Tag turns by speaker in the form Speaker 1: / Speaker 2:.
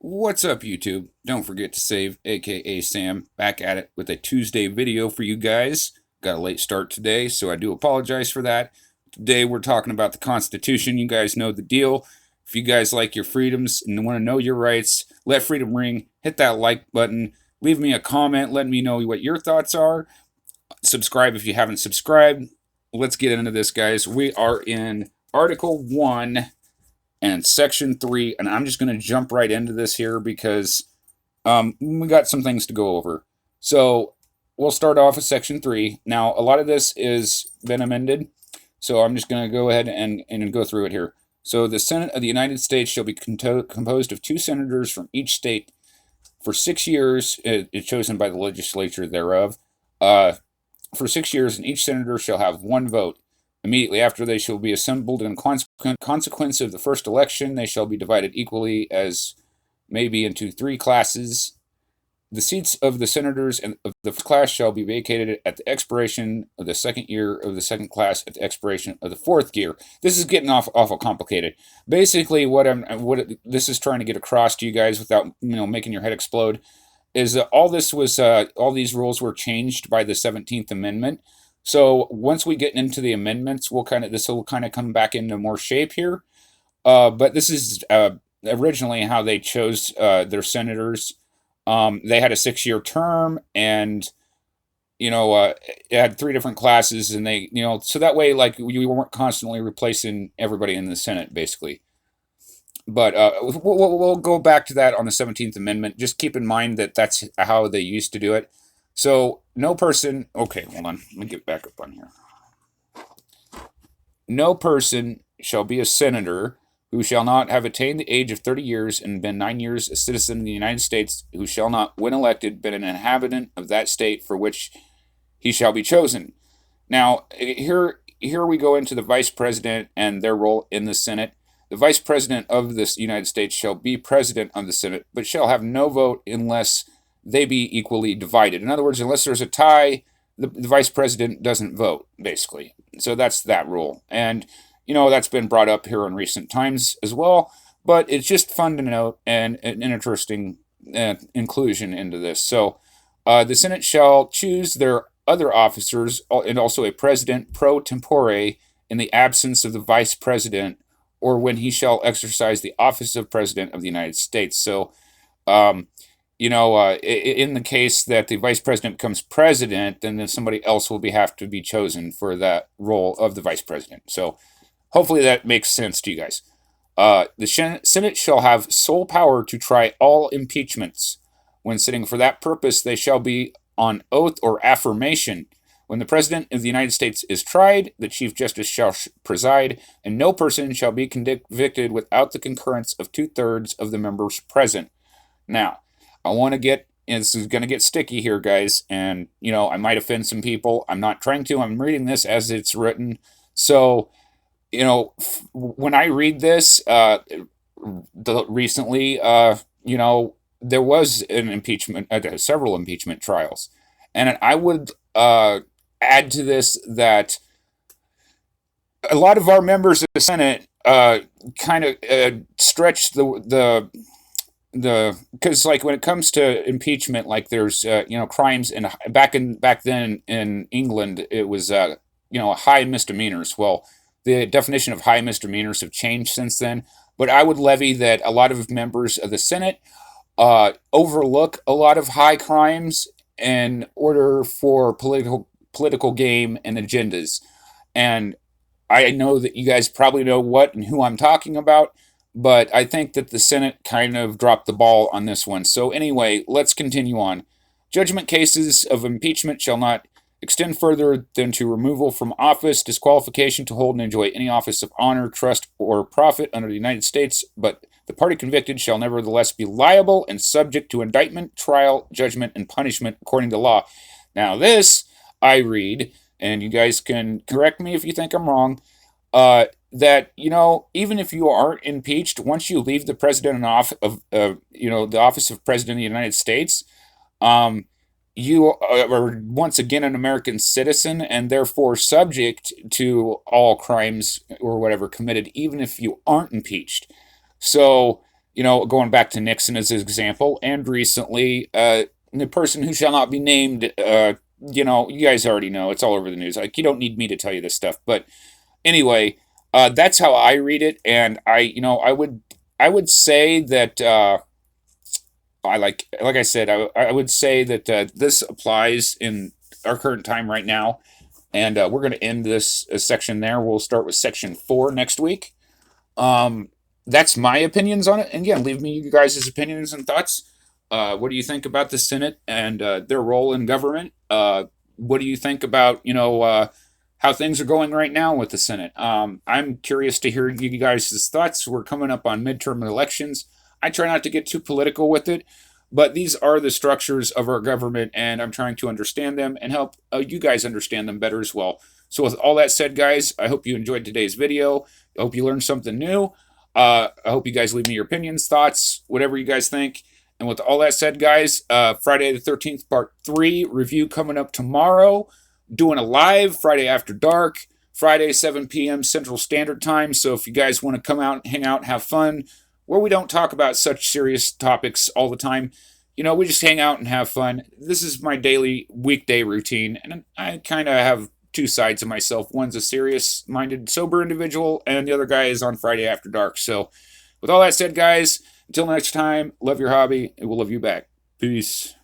Speaker 1: What's up, YouTube? Don't forget to save, aka Sam, back at it with a Tuesday video for you guys. Got a late start today, so I do apologize for that. Today we're talking about the Constitution. You guys know the deal. If you guys like your freedoms and want to know your rights, let freedom ring. Hit that like button. Leave me a comment letting me know what your thoughts are. Subscribe if you haven't subscribed. Let's get into this, guys. We are in Article 1 and Section 3, and I'm just going to jump right into this here because we got some things to go over. So we'll start off with Section 3. Now, a lot of this is been amended, so I'm just going to go ahead and go through it here. So the Senate of the United States shall be composed of 2 senators from each state for 6 years, chosen by the legislature thereof. For 6 years, and each senator shall have 1 vote. Immediately after they shall be assembled in consequence of the first election, they shall be divided equally as may be into 3 classes. The seats of the senators and of the first class shall be vacated at the expiration of the second year of the second class at the expiration of the 4th year. This is getting awful complicated. Basically, what this is trying to get across to you guys without making your head explode is that all these rules were changed by the 17th Amendment. So once we get into the amendments, this will kind of come back into more shape here. But this is originally how they chose their senators. They had a 6-year term, and it had 3 different classes, and they so that way like we weren't constantly replacing everybody in the Senate basically. But we'll go back to that on the 17th Amendment. Just keep in mind that that's how they used to do it. So no person, okay, hold on, let me get back up on here. No person shall be a senator who shall not have attained the age of 30 years and been 9 years a citizen of the United States, who shall not, when elected, been an inhabitant of that state for which he shall be chosen. Now, here we go into the vice president and their role in the Senate. The vice president of this United States shall be president of the Senate, but shall have no vote unless they be equally divided. In other words, unless there's a tie, the vice president doesn't vote, basically. So that's that rule. And, that's been brought up here in recent times as well, but it's just fun to note and an interesting inclusion into this. So the Senate shall choose their other officers and also a president pro tempore in the absence of the vice president or when he shall exercise the office of president of the United States. So, in the case that the vice president becomes president, then somebody else will have to be chosen for that role of the vice president. So hopefully that makes sense to you guys. The Senate shall have sole power to try all impeachments. When sitting for that purpose, they shall be on oath or affirmation. When the President of the United States is tried, the Chief Justice shall preside, and no person shall be convicted without the concurrence of 2/3 of the members present. Now, I want to this is going to get sticky here, guys, and, I might offend some people. I'm not trying to. I'm reading this as it's written. So, when I read this recently, there was an impeachment, several impeachment trials. And I would add to this that a lot of our members of the Senate kind of stretch because like when it comes to impeachment, like there's crimes and back then in England it was high misdemeanors. Well, the definition of high misdemeanors have changed since then, but I would levy that a lot of members of the Senate overlook a lot of high crimes in order for political game and agendas. And I know that you guys probably know what and who I'm talking about, but I think that the Senate kind of dropped the ball on this one. So anyway, let's continue on. Judgment cases of impeachment shall not extend further than to removal from office, disqualification to hold and enjoy any office of honor, trust, or profit under the United States, but the party convicted shall nevertheless be liable and subject to indictment, trial, judgment, and punishment according to law. Now this, I read, and you guys can correct me if you think I'm wrong, that, even if you aren't impeached, once you leave the president the office of president of the United States, you are once again an American citizen and therefore subject to all crimes or whatever committed, even if you aren't impeached. So, going back to Nixon as an example, and recently, the person who shall not be named, you guys already know, it's all over the news. Like, you don't need me to tell you this stuff. But anyway, that's how I read it, and I would say that like I said, I would say that this applies in our current time right now, and we're going to end this section there. We'll start with section 4 next week. That's my opinions on it. And again, leave me you guys' opinions and thoughts. What do you think about the Senate and their role in government? What do you think about, how things are going right now with the Senate? I'm curious to hear you guys' thoughts. We're coming up on midterm elections. I try not to get too political with it, but these are the structures of our government, and I'm trying to understand them and help you guys understand them better as well. So with all that said, guys, I hope you enjoyed today's video. I hope you learned something new. I hope you guys leave me your opinions, thoughts, whatever you guys think. And with all that said, guys, Friday the 13th, part 3 review coming up tomorrow. Doing a live Friday after dark, Friday 7 p.m. Central Standard Time. So if you guys want to come out, hang out, have fun, where we don't talk about such serious topics all the time, we just hang out and have fun. This is my daily weekday routine, and I kind of have two sides of myself. One's a serious-minded, sober individual, and the other guy is on Friday after dark. So with all that said, guys, until next time, love your hobby, and we'll love you back. Peace.